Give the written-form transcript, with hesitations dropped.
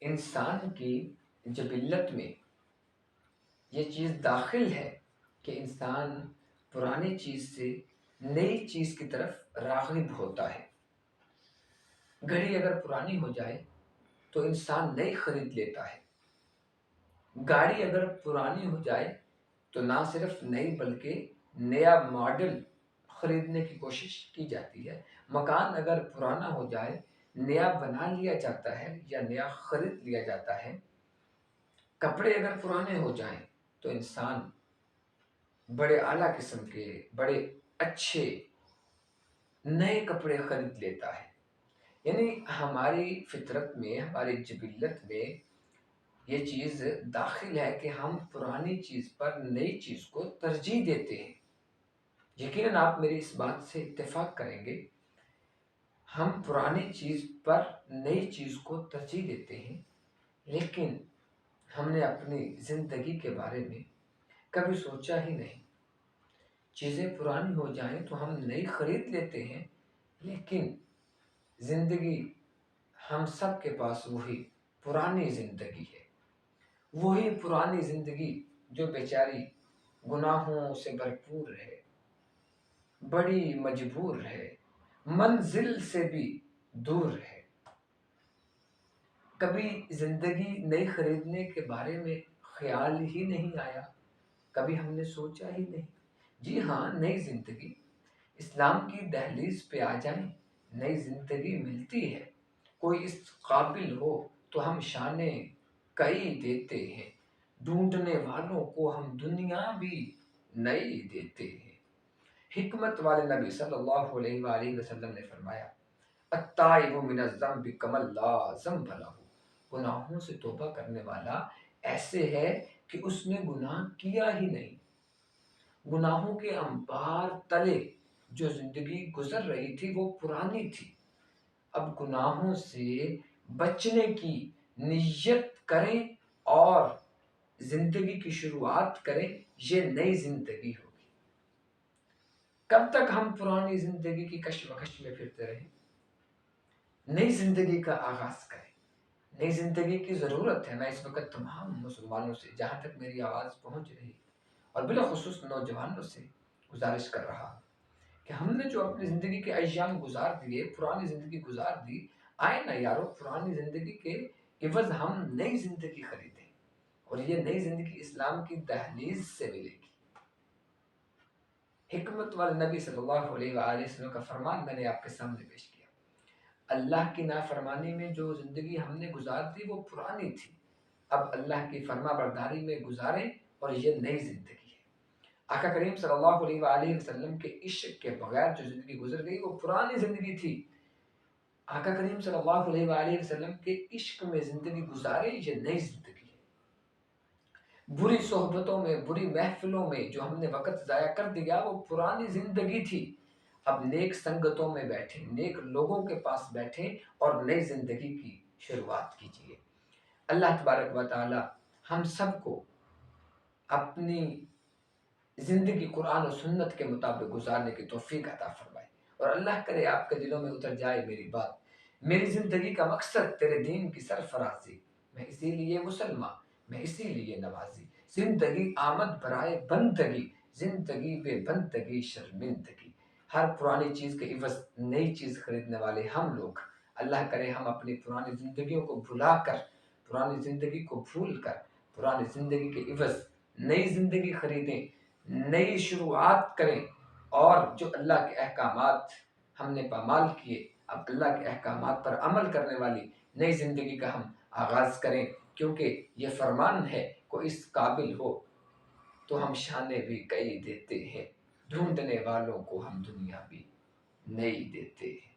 انسان کی جبلت میں یہ چیز داخل ہے کہ انسان پرانی چیز سے نئی چیز کی طرف راغب ہوتا ہے۔ گھڑی اگر پرانی ہو جائے تو انسان نئی خرید لیتا ہے۔ گاڑی اگر پرانی ہو جائے تو نہ صرف نئی بلکہ نیا ماڈل خریدنے کی کوشش کی جاتی ہے۔ مکان اگر پرانا ہو جائے نیا بنا لیا جاتا ہے یا نیا خرید لیا جاتا ہے۔ کپڑے اگر پرانے ہو جائیں تو انسان بڑے اعلیٰ قسم کے بڑے اچھے نئے کپڑے خرید لیتا ہے۔ یعنی ہماری فطرت میں ہماری جبلت میں یہ چیز داخل ہے کہ ہم پرانی چیز پر نئی چیز کو ترجیح دیتے ہیں۔ یقیناً آپ میری اس بات سے اتفاق کریں گے، ہم پرانی چیز پر نئی چیز کو ترجیح دیتے ہیں، لیکن ہم نے اپنی زندگی کے بارے میں کبھی سوچا ہی نہیں۔ چیزیں پرانی ہو جائیں تو ہم نئی خرید لیتے ہیں، لیکن زندگی ہم سب کے پاس وہی پرانی زندگی ہے۔ وہی پرانی زندگی جو بیچاری گناہوں سے بھرپور ہے، بڑی مجبور ہے، منزل سے بھی دور ہے۔ کبھی زندگی نئی خریدنے کے بارے میں خیال ہی نہیں آیا، کبھی ہم نے سوچا ہی نہیں۔ جی ہاں، نئی زندگی اسلام کی دہلیز پہ آ جائیں، نئی زندگی ملتی ہے۔ کوئی اس قابل ہو تو ہم شانے کئی دیتے ہیں، ڈھونڈنے والوں کو ہم دنیا بھی نئی دیتے ہیں۔ حکمت والے نبی صلی اللہ علیہ وآلہ وسلم نے فرمایا، التائب من الذنب کمن لا ذنب لہ۔ گناہوں سے توبہ کرنے والا ایسے ہے کہ اس نے گناہ کیا ہی نہیں۔ گناہوں کے انبار تلے جو زندگی گزر رہی تھی وہ پرانی تھی۔ اب گناہوں سے بچنے کی نیت کریں اور زندگی کی شروعات کریں، یہ نئی زندگی ہوگی۔ کب تک ہم پرانی زندگی کی کشمکش میں پھرتے رہیں؟ نئی زندگی کا آغاز کریں۔ نئی زندگی کی ضرورت ہے۔ میں اس وقت تمام مسلمانوں سے، جہاں تک میری آواز پہنچ رہی اور بالخصوص نوجوانوں سے گزارش کر رہا ہوں کہ ہم نے جو اپنی زندگی کے ایام گزار دیے، پرانی زندگی گزار دی، آئے نا یارو پرانی زندگی کے عوض ہم نئی زندگی خریدیں، اور یہ نئی زندگی اسلام کی دہلیز سے ملے گی۔ حکمت والے نبی صلی اللہ علیہ وآلہ وسلم کا فرمان میں نے آپ کے سامنے پیش کیا۔ اللہ کی نافرمانی میں جو زندگی ہم نے گزار دی وہ پرانی تھی، اب اللہ کی فرما برداری میں گزاریں اور یہ نئی زندگی ہے۔ آقا کریم صلی اللہ علیہ وآلہ وسلم کے عشق کے بغیر جو زندگی گزر گئی وہ پرانی زندگی تھی۔ آقا کریم صلی اللہ علیہ وآلہ وسلم کے عشق میں زندگی گزارے، یہ نئی زندگی ہے۔ بری صحبتوں میں، بری محفلوں میں جو ہم نے وقت ضائع کر دیا وہ پرانی زندگی تھی۔ اب نیک سنگتوں میں بیٹھیں، نیک لوگوں کے پاس بیٹھیں اور نئی زندگی کی شروعات کیجیے۔ اللہ تبارک و تعالی ہم سب کو اپنی زندگی قرآن و سنت کے مطابق گزارنے کی توفیق عطا فرمائے، اور اللہ کرے آپ کے دلوں میں اتر جائے میری بات، میری زندگی کا مقصد تیرے دین کی سرفرازی، میں اسی لیے مسلمان، میں اسی لیے نمازی، زندگی آمد برائے بندگی، زندگی بے بندگی شرمندگی۔ ہر پرانی چیز کے عوض نئی چیز خریدنے والے ہم لوگ، اللہ کرے ہم اپنی پرانی زندگیوں کو بھلا کر، پرانی زندگی کو بھول کر، پرانی زندگی کے عوض نئی زندگی خریدیں، نئی شروعات کریں، اور جو اللہ کے احکامات ہم نے پامال کیے اب اللہ کے احکامات پر عمل کرنے والی نئی زندگی کا ہم آغاز کریں، کیونکہ یہ فرمان ہے کوئی اس قابل ہو تو ہم شانے بھی کئی دیتے ہیں، ڈھونڈنے والوں کو ہم دنیا بھی نئی دیتے ہیں۔